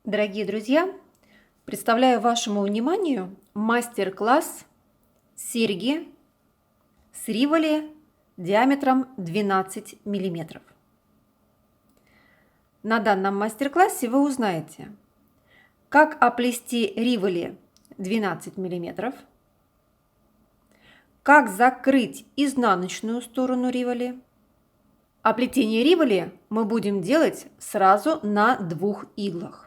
Дорогие друзья, представляю вашему вниманию мастер-класс серьги с риволи диаметром 12 мм. На данном мастер-классе вы узнаете, как оплести риволи 12 мм, как закрыть изнаночную сторону риволи. А плетение риволи мы будем делать сразу на 2 иглах.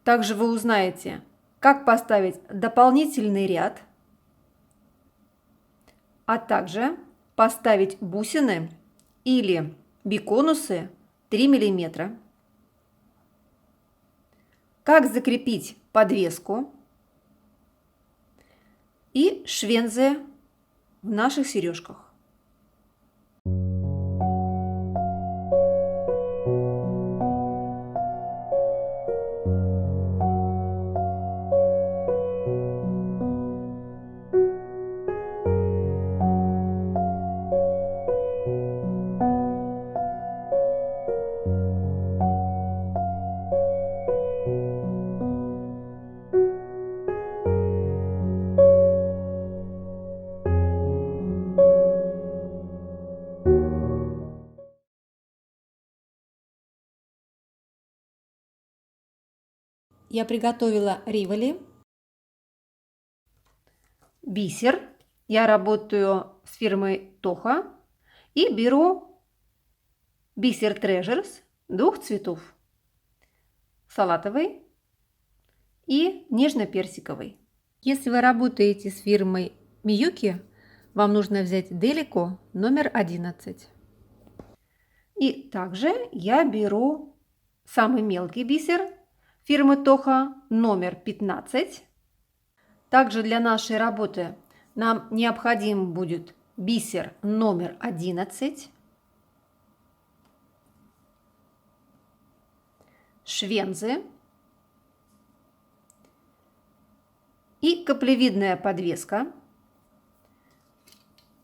Также вы узнаете, как поставить дополнительный ряд, а также поставить бусины или биконусы 3 мм, как закрепить подвеску и швензы в наших сережках. Я приготовила риволи, бисер. Я работаю с фирмой Тоха и беру бисер Treasures 2 цветов: салатовый и нежно-персиковый. Если вы работаете с фирмой Миюки, вам нужно взять Delico номер 11. И также я беру самый мелкий бисер фирмы Тоха номер 15. Также для нашей работы нам необходим будет бисер номер 11, швензы и каплевидная подвеска.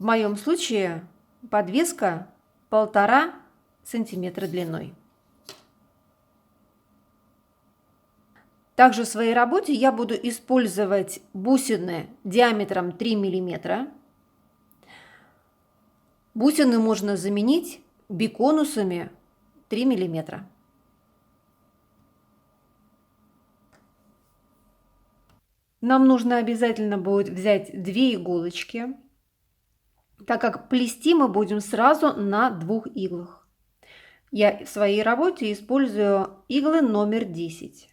В моем случае подвеска 1,5 сантиметра длиной. Также в своей работе я буду использовать бусины диаметром 3 мм. Бусины можно заменить биконусами 3 мм. Нам нужно обязательно будет взять 2 иголочки, так как плести мы будем сразу на 2 иглах. Я в своей работе использую иглы номер 10.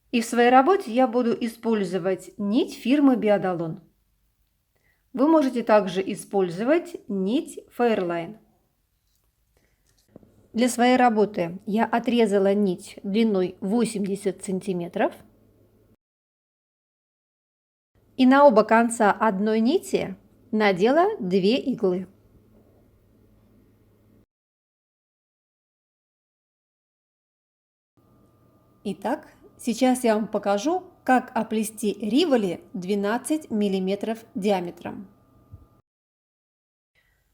И в своей работе я буду использовать нить фирмы Биодолон. Вы можете также использовать нить Fairline. Для своей работы я отрезала нить длиной 80 сантиметров. И на оба конца одной нити надела 2 иглы. Итак, сейчас я вам покажу, как оплести риволи 12 мм диаметром.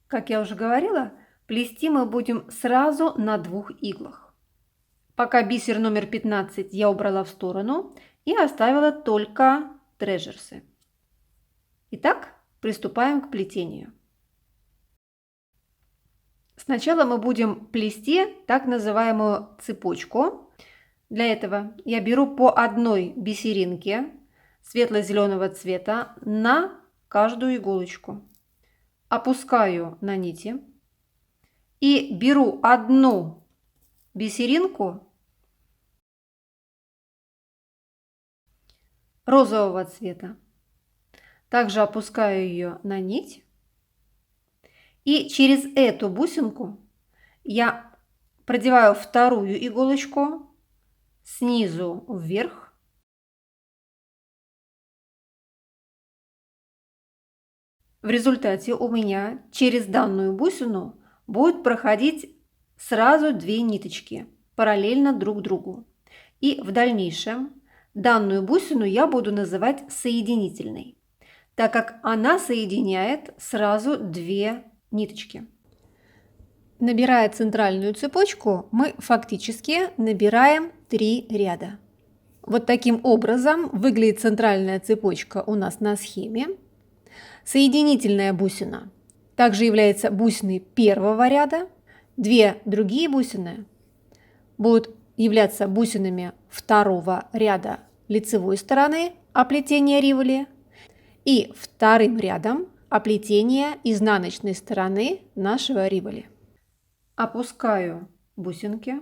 Как я уже говорила, плести мы будем сразу на 2 иглах. Пока бисер номер 15 я убрала в сторону и оставила только трежерсы. Итак, приступаем к плетению. Сначала мы будем плести так называемую цепочку. Для этого я беру по одной бисеринке светло-зеленого цвета на каждую иголочку. Опускаю на нити и беру одну бисеринку розового цвета. Также опускаю ее на нить. И через эту бусинку я продеваю вторую иголочку снизу вверх. В результате у меня через данную бусину будет проходить сразу 2 ниточки параллельно друг другу. И в дальнейшем данную бусину я буду называть соединительной, так как она соединяет сразу 2 ниточки. Набирая центральную цепочку, мы фактически набираем 3 ряда. Вот таким образом выглядит центральная цепочка у нас на схеме. Соединительная бусина также является бусиной первого ряда. Две другие бусины будут являться бусинами второго ряда лицевой стороны оплетения риволи и вторым рядом оплетения изнаночной стороны нашего риволи. Опускаю бусинки,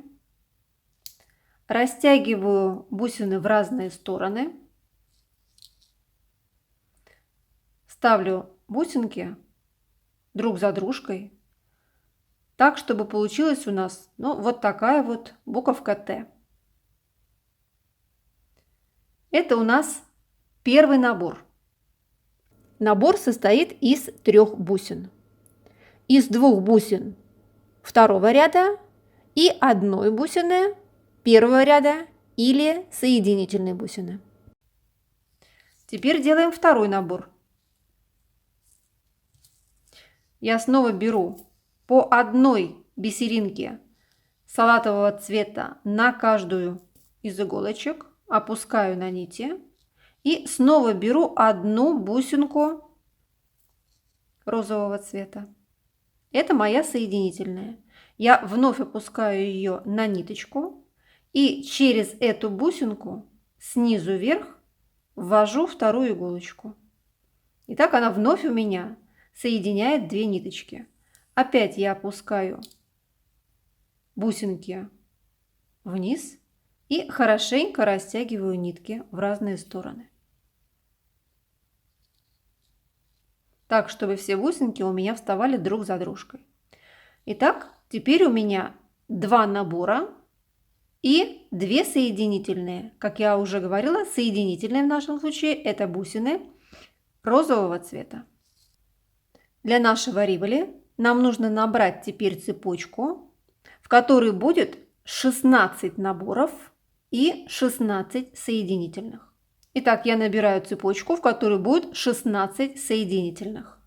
растягиваю бусины в разные стороны, ставлю бусинки друг за дружкой, так, чтобы получилась у нас вот такая вот буковка Т. Это у нас первый набор. Набор состоит из 3 бусин. Из 2 бусин второго ряда и 1 бусины первого ряда или соединительной бусины. Теперь делаем второй набор. Я снова беру по 1 бисеринке салатового цвета на каждую из иголочек, опускаю на нити и снова беру 1 бусинку розового цвета. Это моя соединительная. Я вновь опускаю ее на ниточку и через эту бусинку снизу вверх ввожу вторую иголочку. И так она вновь у меня соединяет 2 ниточки. Опять я опускаю бусинки вниз и хорошенько растягиваю нитки в разные стороны. Так, чтобы все бусинки у меня вставали друг за дружкой. Итак, теперь у меня 2 набора и 2 соединительные. Как я уже говорила, соединительные в нашем случае это бусины розового цвета. Для нашего риволи нам нужно набрать теперь цепочку, в которой будет 16 наборов и 16 соединительных. Итак, я набираю цепочку, в которой будет 16 соединительных.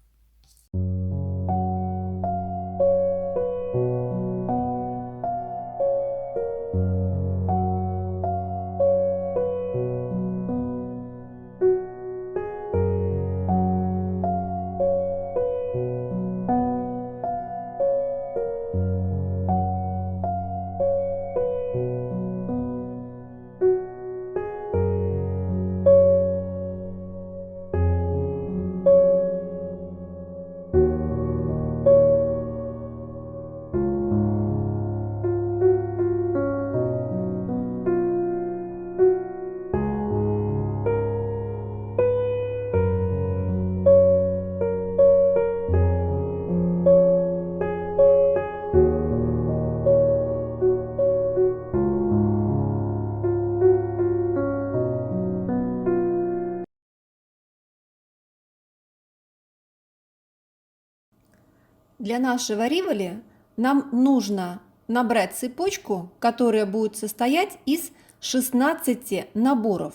Для нашего риволи нам нужно набрать цепочку, которая будет состоять из 16 наборов.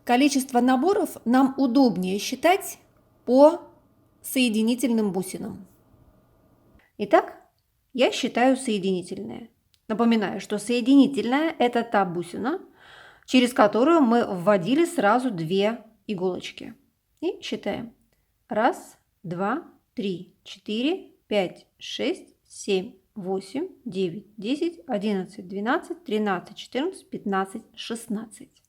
Количество наборов нам удобнее считать по соединительным бусинам. Итак, я считаю соединительные. Напоминаю, что соединительная – это та бусина, через которую мы вводили сразу 2 иголочки. И считаем. 1, 2, 3, 4, 5, 6, 7, 8, 9, 10, 11, 12, 13, 14, 15, 16.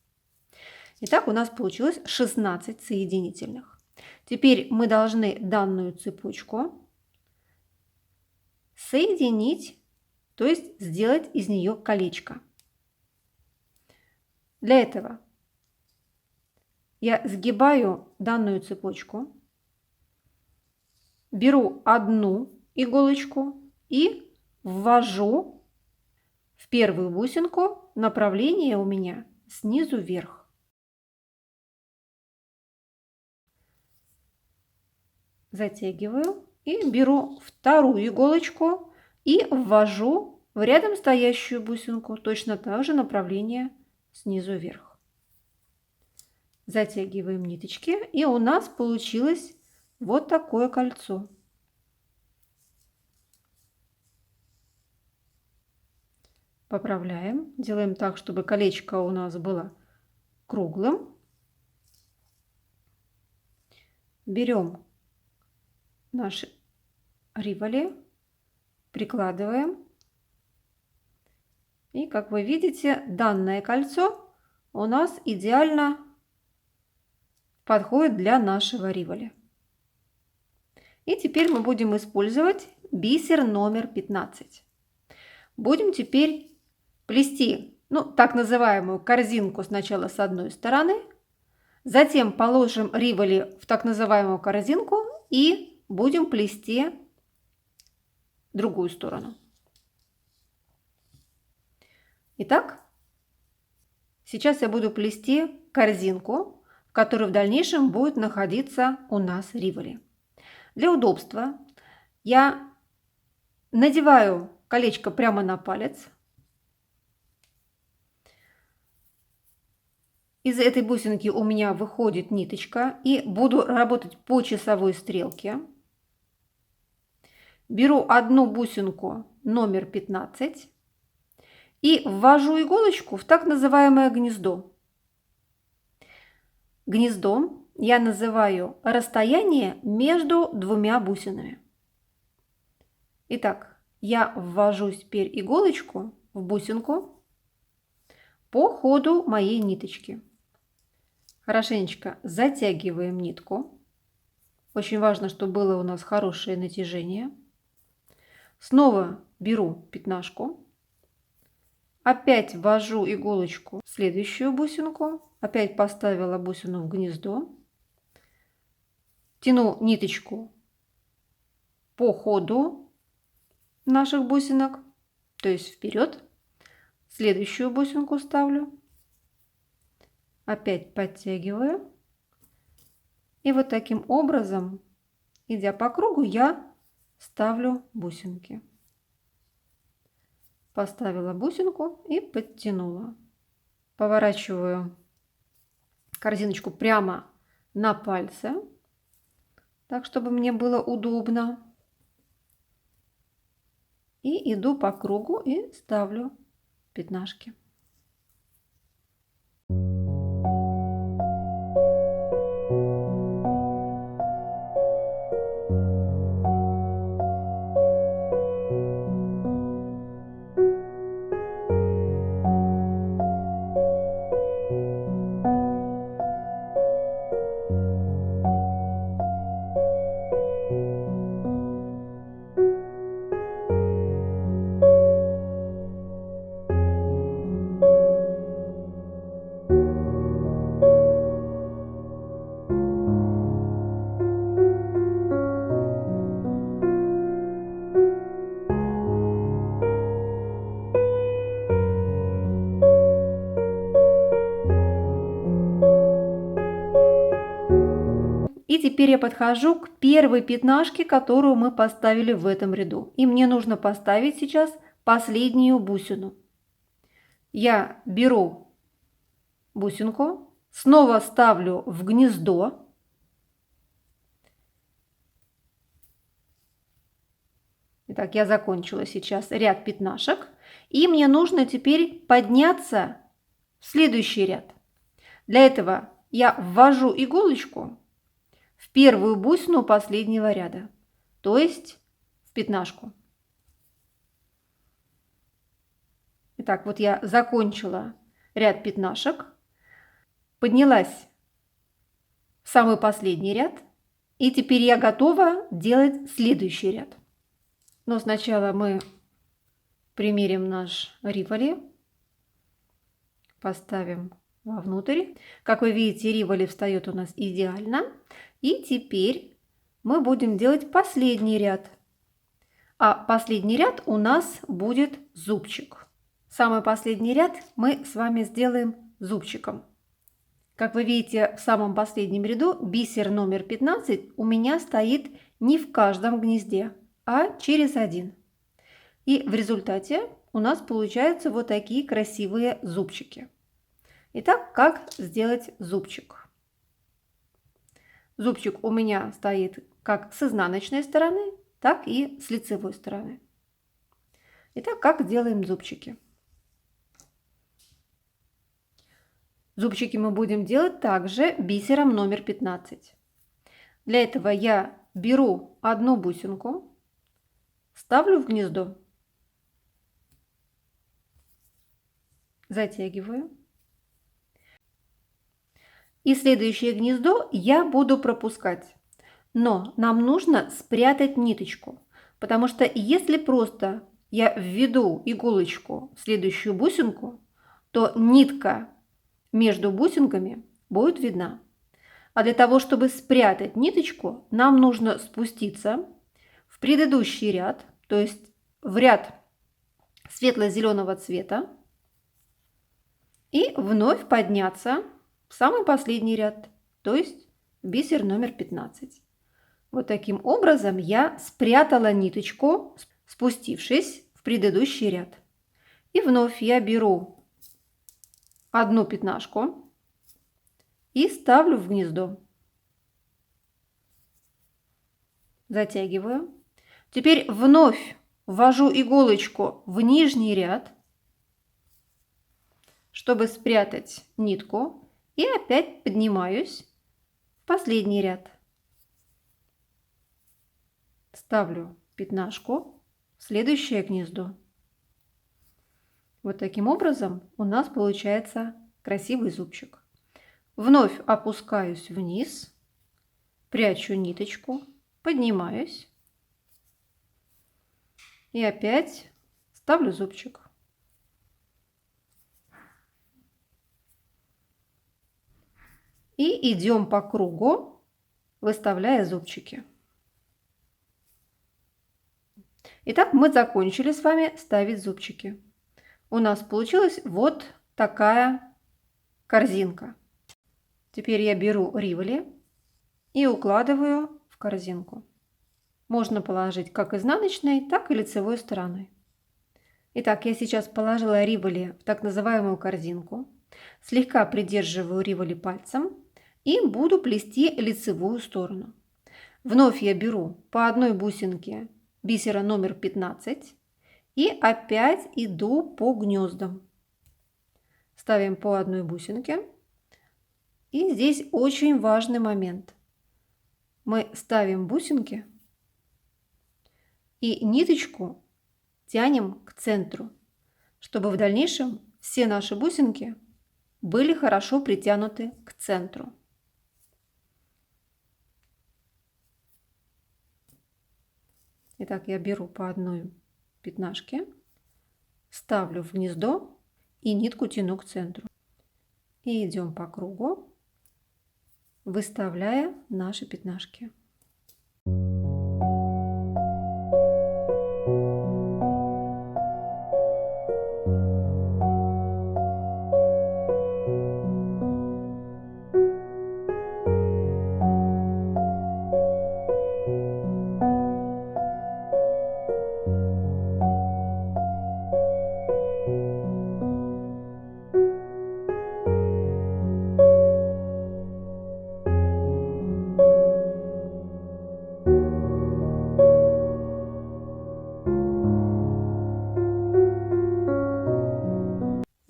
Итак, у нас получилось 16 соединительных. Теперь мы должны данную цепочку соединить, то есть сделать из нее колечко. Для этого я сгибаю данную цепочку, беру 1 иголочку и ввожу в первую бусинку, направление у меня снизу вверх. Затягиваю и беру 2 иголочку и ввожу в рядом стоящую бусинку, точно так же направление снизу вверх. Затягиваем ниточки, и у нас получилось вот такое кольцо. Поправляем. Делаем так, чтобы колечко у нас было круглым. Берем наши риволи, прикладываем. И, как вы видите, данное кольцо у нас идеально подходит для нашего риволя. И теперь мы будем использовать бисер номер 15. Будем теперь плести, так называемую корзинку сначала с одной стороны, затем положим риволи в так называемую корзинку и будем плести другую сторону. Итак, сейчас я буду плести корзинку, в которой в дальнейшем будет находиться у нас риволи. Для удобства я надеваю колечко прямо на палец. Из этой бусинки у меня выходит ниточка, и буду работать по часовой стрелке. Беру одну бусинку номер 15 и ввожу иголочку в так называемое гнездо. Гнездом я называю расстояние между двумя бусинами. Итак, я ввожу теперь иголочку в бусинку по ходу моей ниточки. Хорошенечко затягиваем нитку. Очень важно, чтобы было у нас хорошее натяжение. Снова беру пятнашку. Опять ввожу иголочку в следующую бусинку. Опять поставила бусину в гнездо. Тяну ниточку по ходу наших бусинок, то есть вперед. Следующую бусинку ставлю. Опять подтягиваю. И вот таким образом, идя по кругу, я ставлю бусинки. Поставила бусинку и подтянула. Поворачиваю корзиночку прямо на пальце, так, чтобы мне было удобно. И иду по кругу и ставлю пятнашки. И теперь я подхожу к первой пятнашке, которую мы поставили в этом ряду. И мне нужно поставить сейчас последнюю бусину. Я беру бусинку, снова ставлю в гнездо. Итак, я закончила сейчас ряд пятнашек. И мне нужно теперь подняться в следующий ряд. Для этого я ввожу иголочку в первую бусину последнего ряда, то есть в пятнашку. Итак, вот я закончила ряд пятнашек, поднялась в самый последний ряд, и теперь я готова делать следующий ряд. Но сначала мы примерим наш риволи, поставим вовнутрь. Как вы видите, риволи встает у нас идеально. И теперь мы будем делать последний ряд. А последний ряд у нас будет зубчик. Самый последний ряд мы с вами сделаем зубчиком. Как вы видите, в самом последнем ряду бисер номер 15 у меня стоит не в каждом гнезде, а через один. И в результате у нас получаются вот такие красивые зубчики. Итак, как сделать зубчик? Зубчик у меня стоит как с изнаночной стороны, так и с лицевой стороны. Итак, как делаем зубчики? Зубчики мы будем делать также бисером номер 15. Для этого я беру одну бусинку, ставлю в гнездо, затягиваю. И следующее гнездо я буду пропускать. Но нам нужно спрятать ниточку, потому что если просто я введу иголочку в следующую бусинку, то нитка между бусинками будет видна. А для того, чтобы спрятать ниточку, нам нужно спуститься в предыдущий ряд, то есть в ряд светло-зеленого цвета, и вновь подняться в самый последний ряд, то есть бисер номер 15. Вот таким образом я спрятала ниточку, спустившись в предыдущий ряд. И вновь я беру одну пятнашку и ставлю в гнездо. Затягиваю. Теперь вновь ввожу иголочку в нижний ряд, чтобы спрятать нитку, и опять поднимаюсь в последний ряд. Ставлю пятнашку в следующее гнездо. Вот таким образом у нас получается красивый зубчик. Вновь опускаюсь вниз, прячу ниточку, поднимаюсь и опять ставлю зубчик. И идем по кругу, выставляя зубчики. Итак, мы закончили с вами ставить зубчики. У нас получилась вот такая корзинка. Теперь я беру риволи и укладываю в корзинку. Можно положить как изнаночной, так и лицевой стороной. Итак, я сейчас положила риволи в так называемую корзинку. Слегка придерживаю риволи пальцем и буду плести лицевую сторону. Вновь я беру по одной бусинке бисера номер 15 и опять иду по гнездам. Ставим по одной бусинке. И здесь очень важный момент. Мы ставим бусинки и ниточку тянем к центру, чтобы в дальнейшем все наши бусинки были хорошо притянуты к центру. Итак, я беру по одной пятнашке, ставлю в гнездо и нитку тяну к центру. И идем по кругу, выставляя наши пятнашки.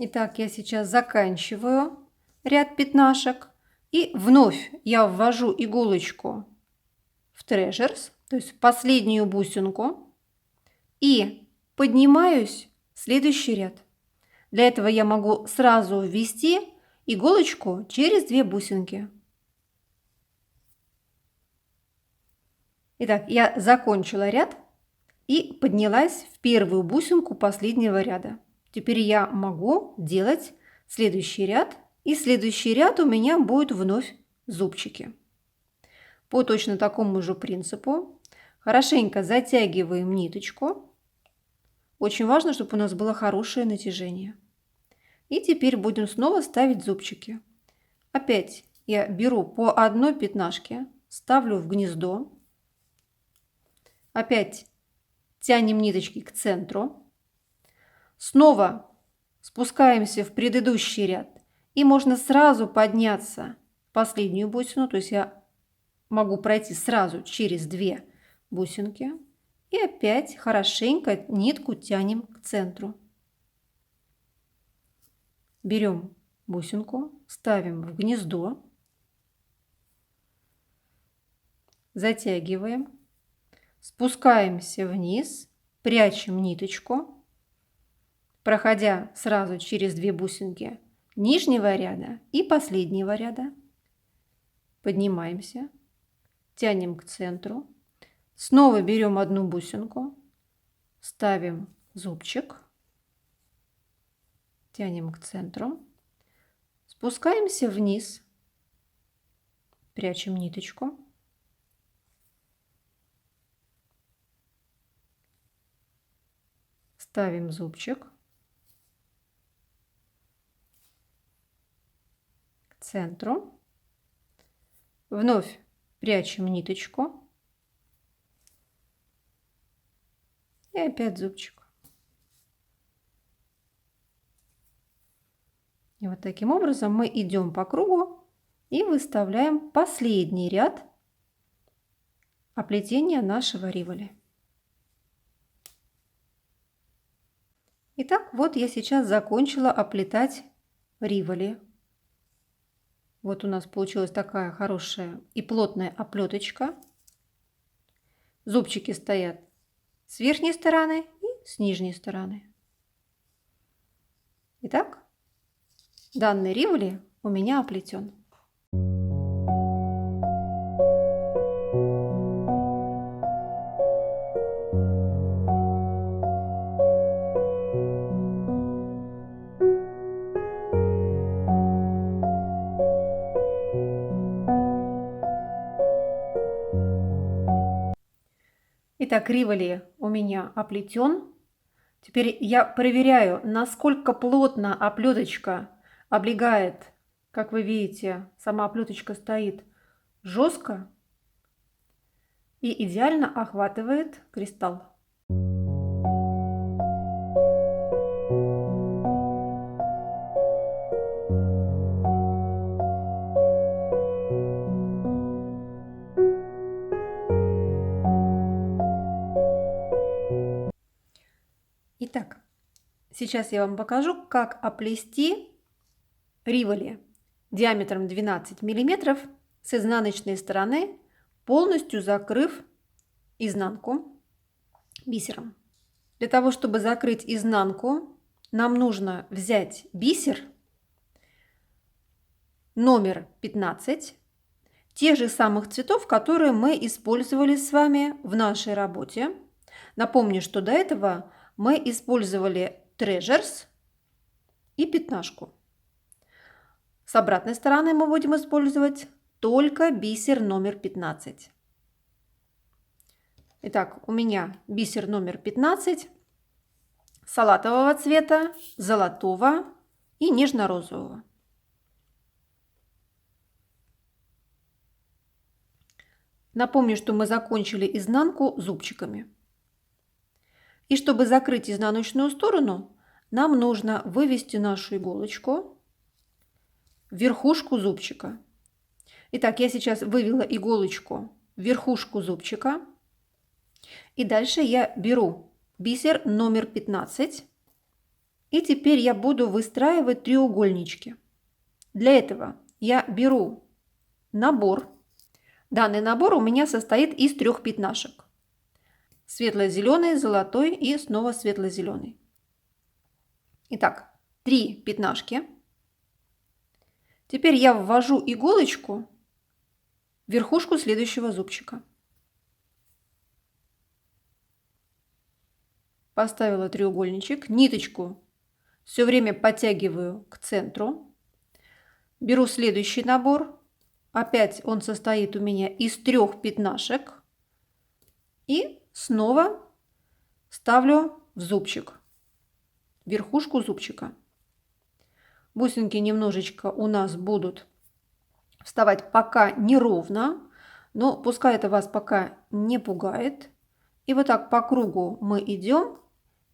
Итак, я сейчас заканчиваю ряд пятнашек и вновь я ввожу иголочку в трежерс, то есть в последнюю бусинку, и поднимаюсь в следующий ряд. Для этого я могу сразу ввести иголочку через 2 бусинки. Итак, я закончила ряд и поднялась в первую бусинку последнего ряда. Теперь я могу делать следующий ряд, и следующий ряд у меня будет вновь зубчики. По точно такому же принципу хорошенько затягиваем ниточку. Очень важно, чтобы у нас было хорошее натяжение. И теперь будем снова ставить зубчики. Опять я беру по одной пятнашке, ставлю в гнездо. Опять тянем ниточки к центру. Снова спускаемся в предыдущий ряд. И можно сразу подняться в последнюю бусину. То есть я могу пройти сразу через 2 бусинки. И опять хорошенько нитку тянем к центру. Берем бусинку, ставим в гнездо, затягиваем, спускаемся вниз, прячем ниточку, проходя сразу через 2 бусинки нижнего ряда и последнего ряда. Поднимаемся, тянем к центру, снова берем 1 бусинку, ставим зубчик, тянем к центру, спускаемся вниз, прячем ниточку, ставим зубчик, к центру, вновь прячем ниточку и опять зубчик. И вот таким образом мы идем по кругу и выставляем последний ряд оплетения нашего риволи. Итак, вот я сейчас закончила оплетать риволи. Вот у нас получилась такая хорошая и плотная оплеточка. Зубчики стоят с верхней стороны и с нижней стороны. Итак, данный риволи у меня оплетен. Итак, риволи у меня оплетен. Теперь я проверяю, насколько плотно оплеточка облегает. Как вы видите, сама оплеточка стоит жестко и идеально охватывает кристалл. Итак, сейчас я вам покажу, как оплести риволи диаметром 12 мм с изнаночной стороны, полностью закрыв изнанку бисером. Для того, чтобы закрыть изнанку, нам нужно взять бисер номер 15, тех же самых цветов, которые мы использовали с вами в нашей работе. Напомню, что до этого мы использовали Treasures и пятнашку. С обратной стороны мы будем использовать только бисер номер 15. Итак, у меня бисер номер 15 салатового цвета, золотого и нежно-розового. Напомню, что мы закончили изнанку зубчиками. И чтобы закрыть изнаночную сторону, нам нужно вывести нашу иголочку в верхушку зубчика. Итак, я сейчас вывела иголочку в верхушку зубчика. И дальше я беру бисер номер 15. И теперь я буду выстраивать треугольнички. Для этого я беру набор. Данный набор у меня состоит из 3 пятнашек. Светло-зеленый, золотой и снова светло-зеленый. Итак, 3 пятнашки. Теперь я ввожу иголочку в верхушку следующего зубчика. Поставила треугольничек, ниточку все время подтягиваю к центру. Беру следующий набор. Опять он состоит у меня из 3 пятнашек. И снова ставлю в зубчик, верхушку зубчика. Бусинки немножечко у нас будут вставать пока неровно, но пускай это вас пока не пугает. И вот так по кругу мы идем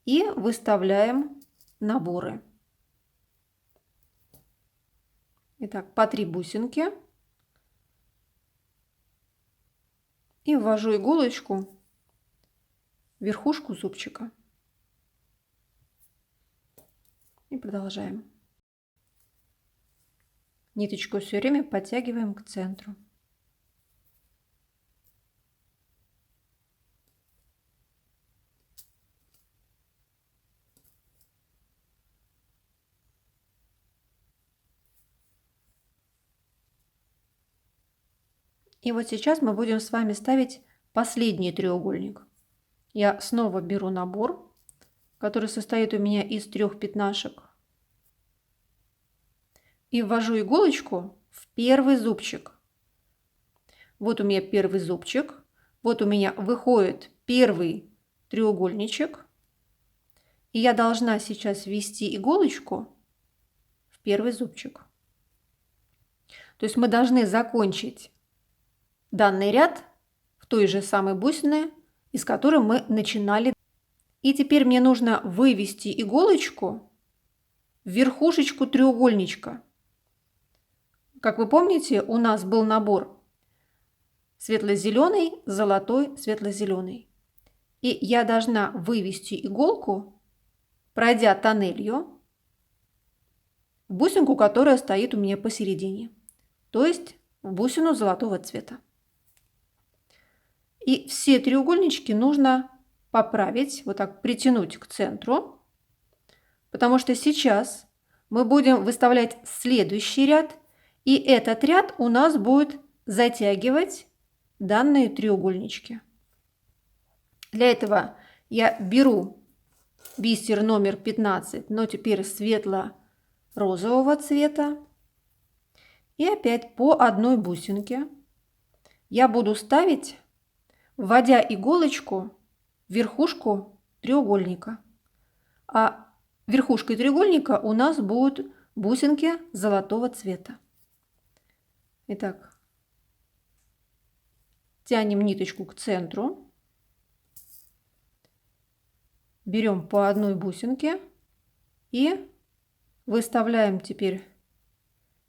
и выставляем наборы. Итак, по 3 бусинки. И ввожу иголочку в верхушку зубчика. И продолжаем. Ниточку все время подтягиваем к центру. И вот сейчас мы будем с вами ставить последний треугольник. Я снова беру набор, который состоит у меня из 3 пятнашек, и ввожу иголочку в первый зубчик. Вот у меня первый зубчик, вот у меня выходит первый треугольничек, и я должна сейчас ввести иголочку в первый зубчик. То есть мы должны закончить данный ряд в той же самой бусине, из которой мы начинали. И теперь мне нужно вывести иголочку в верхушечку треугольничка. Как вы помните, у нас был набор светло-зеленый, золотой, светло-зеленый. И я должна вывести иголку, пройдя тоннелью, в бусинку, которая стоит у меня посередине. То есть в бусину золотого цвета. И все треугольнички нужно поправить, вот так притянуть к центру, потому что сейчас мы будем выставлять следующий ряд, и этот ряд у нас будет затягивать данные треугольнички. Для этого я беру бисер номер 15, но теперь светло-розового цвета, и опять по одной бусинке я буду ставить, вводя иголочку в верхушку треугольника. А верхушкой треугольника у нас будут бусинки золотого цвета. Итак, тянем ниточку к центру, берем по одной бусинке и выставляем теперь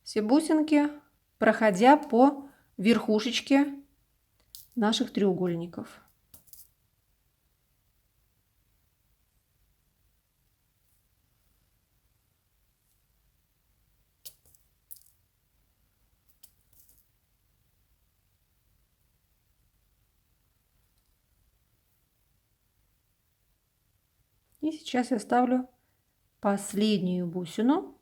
все бусинки, проходя по верхушечке наших треугольников. И сейчас я ставлю последнюю бусину.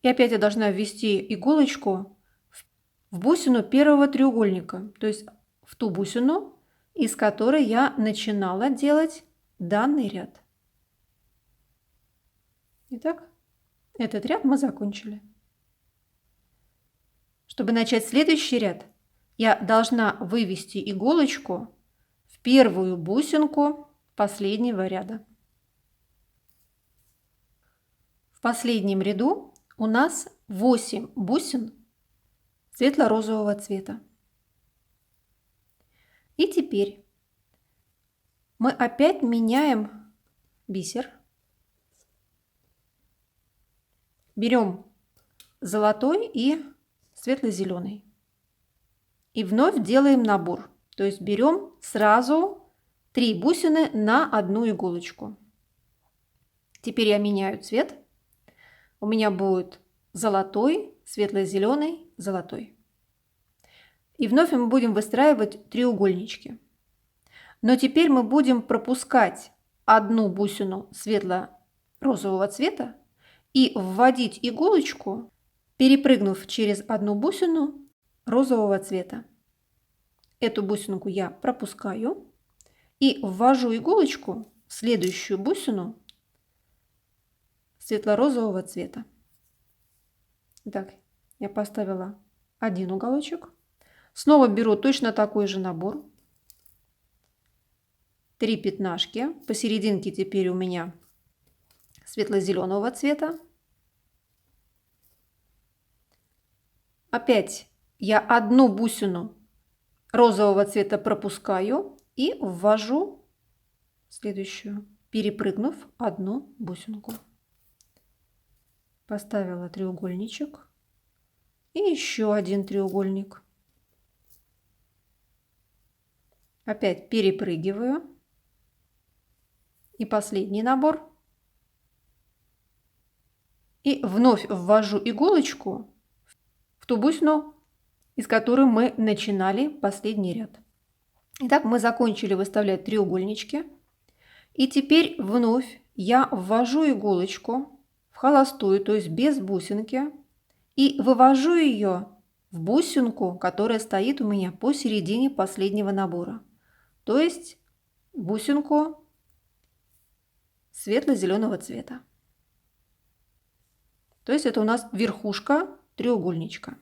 И опять я должна ввести иголочку в бусину первого треугольника, то есть в ту бусину, из которой я начинала делать данный ряд. Итак, этот ряд мы закончили. Чтобы начать следующий ряд, я должна вывести иголочку в первую бусинку последнего ряда. В последнем ряду у нас 8 бусин светло-розового цвета. И теперь мы опять меняем бисер. Берем золотой и светло-зеленый. И вновь делаем набор. То есть берем сразу 3 бусины на одну иголочку. Теперь я меняю цвет. У меня будет золотой, светло-зеленый, золотой. И вновь мы будем выстраивать треугольнички. Но теперь мы будем пропускать одну бусину светло-розового цвета и вводить иголочку, перепрыгнув через одну бусину розового цвета. Эту бусинку я пропускаю и ввожу иголочку в следующую бусину светло-розового цвета. Так, я поставила один уголочек. Снова беру точно такой же набор. 3 пятнашки. Посерединке теперь у меня светло-зеленого цвета. Опять я одну бусину розового цвета пропускаю и ввожу следующую, перепрыгнув одну бусинку. Поставила треугольничек и еще один треугольник. Опять перепрыгиваю. И последний набор. И вновь ввожу иголочку ту бусину, из которой мы начинали последний ряд. Итак, мы закончили выставлять треугольнички. И теперь вновь я ввожу иголочку в холостую, то есть без бусинки, и вывожу ее в бусинку, которая стоит у меня посередине последнего набора. То есть бусинку светло-зеленого цвета. То есть это у нас верхушка треугольничка.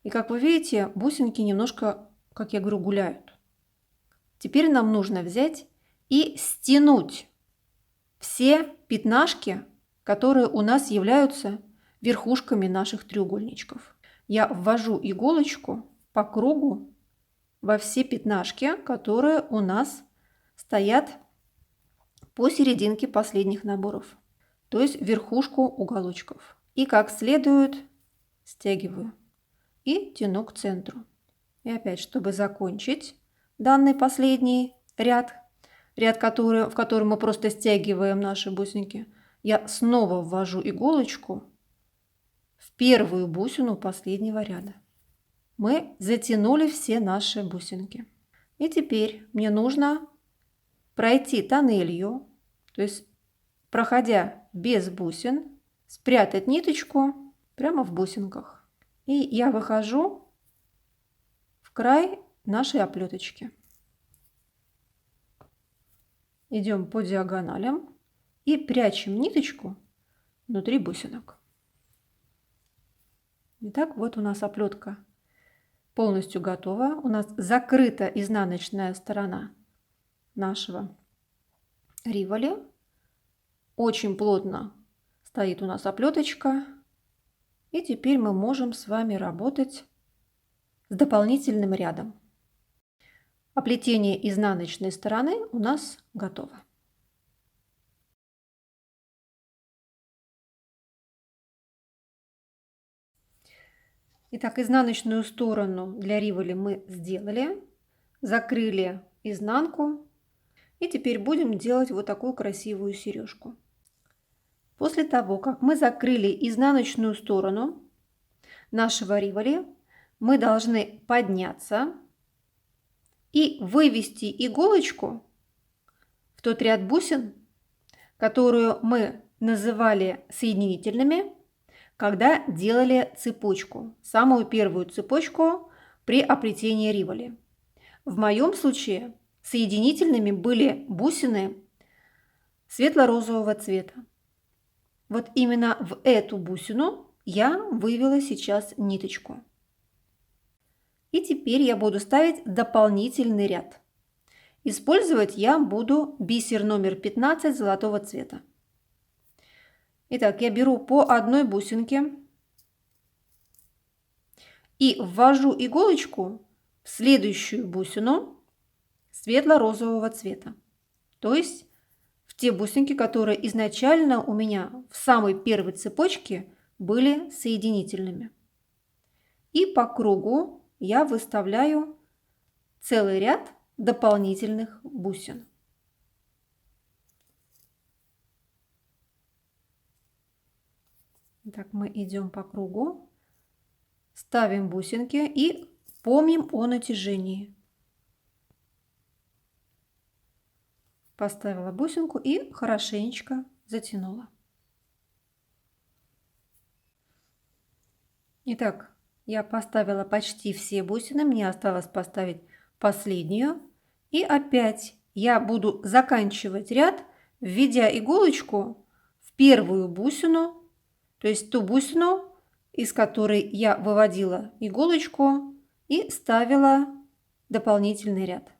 И как вы видите, бусинки немножко, как я говорю, гуляют. Теперь нам нужно взять и стянуть все пятнашки, которые у нас являются верхушками наших треугольничков. Я ввожу иголочку по кругу во все пятнашки, которые у нас стоят посерединке последних наборов, то есть верхушку уголочков. И как следует стягиваю и тяну к центру. И опять, чтобы закончить данный последний ряд, в котором мы просто стягиваем наши бусинки, я снова ввожу иголочку в первую бусину последнего ряда. Мы затянули все наши бусинки. И теперь мне нужно пройти тоннелью, то есть проходя без бусин, спрятать ниточку прямо в бусинках. И я выхожу в край нашей оплеточки. Идем по диагоналям и прячем ниточку внутри бусинок. Итак, вот у нас оплетка полностью готова. У нас закрыта изнаночная сторона нашего риволи. Очень плотно стоит у нас оплеточка. И теперь мы можем с вами работать с дополнительным рядом. Оплетение изнаночной стороны у нас готово. Итак, изнаночную сторону для риволи мы сделали, закрыли изнанку, и теперь будем делать вот такую красивую сережку. После того, как мы закрыли изнаночную сторону нашего риволи, мы должны подняться и вывести иголочку в тот ряд бусин, которую мы называли соединительными, когда делали цепочку, самую первую цепочку при оплетении риволи. В моем случае соединительными были бусины светло-розового цвета. Вот именно в эту бусину я вывела сейчас ниточку. И теперь я буду ставить дополнительный ряд. Использовать я буду бисер номер 15 золотого цвета. Итак, я беру по одной бусинке и ввожу иголочку в следующую бусину светло-розового цвета. То есть в те бусинки, которые изначально у меня в самой первой цепочке были соединительными. И по кругу я выставляю целый ряд дополнительных бусин. Так, мы идем по кругу, ставим бусинки и помним о натяжении. Поставила бусинку и хорошенечко затянула. Итак, я поставила почти все бусины, мне осталось поставить последнюю. И опять я буду заканчивать ряд, введя иголочку в первую бусину, то есть ту бусину, из которой я выводила иголочку и ставила дополнительный ряд.